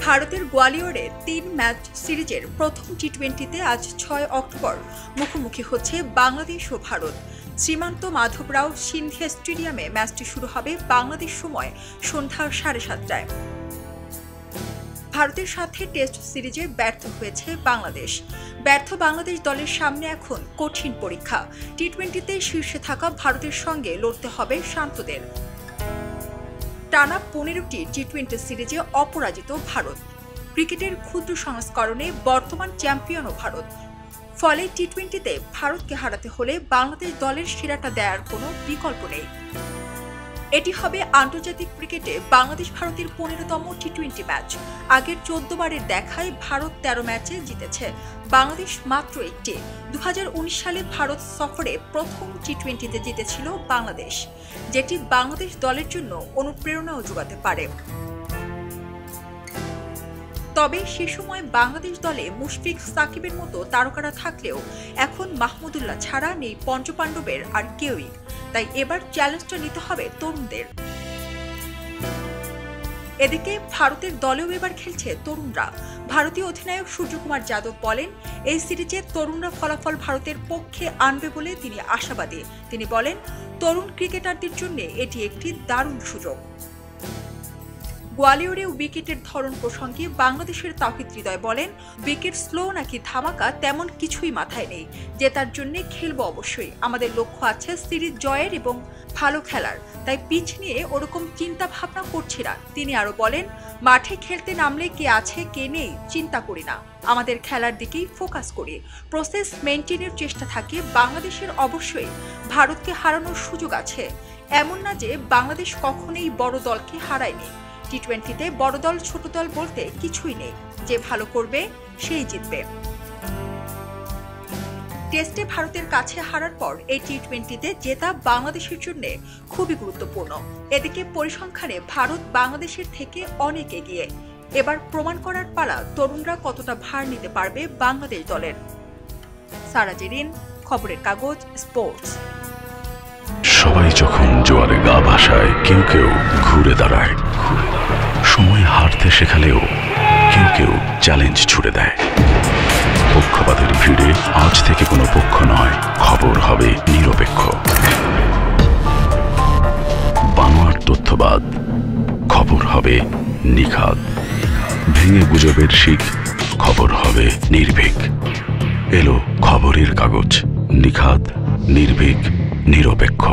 ভারতের গোয়ালিয়রে ৩ ম্যাচ সিরিজের প্রথম টি-20তে আজ ৬ অক্টোবর মুখোমুখি হচ্ছে বাংলাদেশ ও ভারত। শ্রীমান্ত মাধবরাও সিন্ধিয়া স্টেডিয়ামে ম্যাচটি শুরু হবে বাংলাদেশ সময় সন্ধ্যা 7:30টায়। ভারতের সাথে টেস্ট সিরিজে ব্যর্থ হয়েছে বাংলাদেশ। ব্যর্থ বাংলাদেশ দলের সামনে এখন কঠিন পরীক্ষা। টি-20তে শীর্ষে থাকা ভারতের সঙ্গে লড়তে হবে শান্তদের। টানা 15টি টি-20 সিরিজে অপরাজিত ভারত। ক্রিকেটের ক্ষুদ্র সংস্করণে বর্তমান চ্যাম্পিয়নও ভারত। ফলে টি-20তে ভারতকে হারাতে হলে বাংলাদেশ দলের সেরাটা দেওয়ার কোনো বিকল্প নেই। এটি হবে আন্তর্জাতিক ক্রিকেটে বাংলাদেশ ভারতের 15তম টি-20 ম্যাচ। আগের 14 বারের দেখায় ভারত 13 ম্যাচে জিতেছে, বাংলাদেশ মাত্র একটি। 2019 সালে ভারত সফরে প্রথম টি-20তে জিতেছিল বাংলাদেশ, যেটি বাংলাদেশ দলের জন্য অনুপ্রেরণাও যোগাতে পারে। তবে সে সময় বাংলাদেশ দলে মুশফিক, সাকিবের মতো তারকারা থাকলেও এখন মাহমুদুল্লাহ ছাড়া নেই পঞ্চপাণ্ডবের আর কেউই। তাই এবার চ্যালেঞ্জটা নিতে হবে তরুণদের। এদিকে ভারতের দলেও এবার খেলছে তরুণরা। ভারতীয় অধিনায়ক সূর্যকুমার যাদব বলেন, এই সিরিজে তরুণরা ফলাফল ভারতের পক্ষে আনবে বলে তিনি আশাবাদী। তিনি বলেন, তরুণ ক্রিকেটারদের জন্য এটি একটি দারুণ সুযোগ। গোয়ালিয়রে উইকেটের ধরন প্রসঙ্গে বাংলাদেশের তাওহিদ হৃদয় বলেন, উইকেট স্লো নাকি ধামাকা তেমন কিছুই মাথায় নেই। জেতার জন্য খেলবো অবশ্যই। আমাদের লক্ষ্য আছে সিরিজ জয়ের এবং ভালো খেলার, তাই পিচ নিয়ে ওরকম চিন্তা ভাবনা করছি না। তিনি আরো বলেন, মাঠে খেলতে নামলে কে আছে কে নেই চিন্তা করি না, আমাদের খেলার দিকেই ফোকাস করি। প্রসেস মেইনটেইনের চেষ্টা থাকে। বাংলাদেশের অবশ্যই ভারতকে হারানোর সুযোগ আছে। এমন না যে বাংলাদেশ কখনোই বড় দলকে হারায়নি। টি-20তে বড় দল ছোট দল বলতে কিছুই নেই। যে ভালো করবে সেই জিতবে। টেস্টে ভারতের কাছে হারার পর এই টি-20তে জেতা বাংলাদেশের জন্য খুবই গুরুত্বপূর্ণ। এদিকে পরিসংখ্যানে ভারত বাংলাদেশের থেকে অনেক এগিয়ে। এবার প্রমাণ করার পালা তরুণরা কতটা ভার নিতে পারবে বাংলাদেশ দলের। সারা জেরিন, খবরের কাগজ, স্পোর্টস। সবাই যখন জোয়ারে গা ভাসায়, কেউ কেউ ঘুরে দাঁড়ায়। সময় হারতে শেখালেও কেউ কেউ চ্যালেঞ্জ ছুড়ে দেয়। পক্ষপাতের ভিড়ে আজ থেকে কোনো পক্ষ নয়, খবর হবে নিরপেক্ষ। বানোয়ার তথ্যবাদ, খবর হবে নিখাদ। ভেঙে গুজবের শিখ, খবর হবে নির্ভীক। এলো খবরের কাগজ, নিখাদ, নির্ভীক, নিরপেক্ষ।